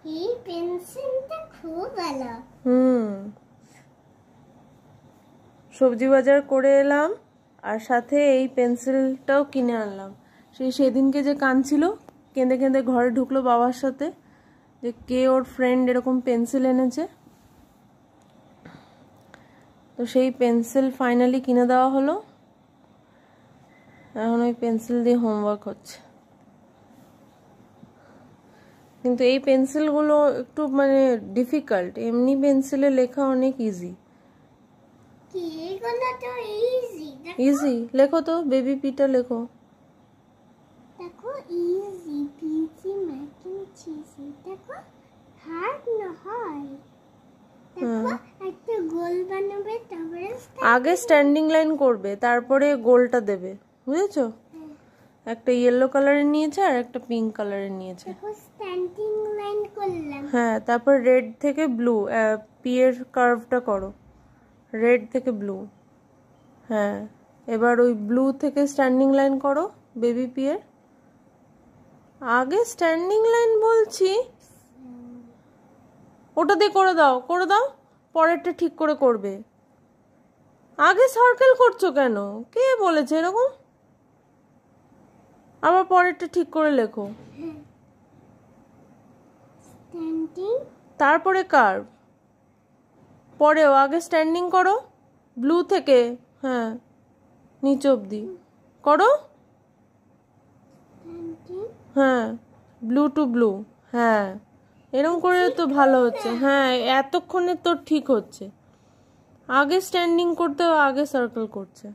এই পেন্সিলটা খুব ভালো। সবজি বাজার করে এলাম আর সাথে এই পেন্সিলটাও কিনে আনলাম। সেদিনকে যে কাঁদছিল, কেঁদে কেঁদে ঘরে ঢুকলো বাবার সাথে, যে কে ওর ফ্রেন্ড এরকম পেন্সিল এনেছে। তো সেই পেন্সিল ফাইনালি কিনে দেওয়া হলো। এখন ওই পেন্সিল দিয়ে হোমওয়ার্ক হচ্ছে। কিন্তু এই পেন্সিলগুলো একটু মানে ডিফিকাল্ট, এমনি পেন্সিলে লেখা অনেক ইজি। ইজি লেখো তো, বেবি পিটা লেখো। দেখো ইজি পিজি মেকিং চিজি, দেখো হার্ড না হয়। দেখো একটা গোল বানাবে, তারপরে আগে স্ট্যান্ডিং লাইন করবে, তারপরে গোলটা দেবে, বুঝেছো? একটা ইয়েলো কালারের নিয়েছে আর একটা পিঙ্ক কালারের নিয়েছে। দেখো স্ট্যান্ডিং লাইন করলাম। হ্যাঁ, তারপর রেড থেকে ব্লু, পি এর কার্ভটা করো, রেড থেকে ব্লু। হ্যাঁ, এবার ওই ব্লু থেকে স্ট্যান্ডিং লাইন করো বেবি পি এর। আগে স্ট্যান্ডিং লাইন বলছি, ওটা দিয়ে করে দাও, করে দাও, পরেরটা ঠিক করে করবে। আগে সার্কেল করছো কেন? কে বলেছে এরকম? আবার পরেরটা ঠিক করে লেখো। তারপরে কার্ভ, পরেও আগে স্ট্যান্ডিং করো ব্লু থেকে, হ্যাঁ নিচে অব্দি করো। হ্যাঁ, ব্লু টু ব্লু, হ্যাঁ এরকম করে তো ভালো হচ্ছে। হ্যাঁ, এতক্ষণে তো ঠিক হচ্ছে। আগে স্ট্যান্ডিং করতে, আগে সার্কেল করছে।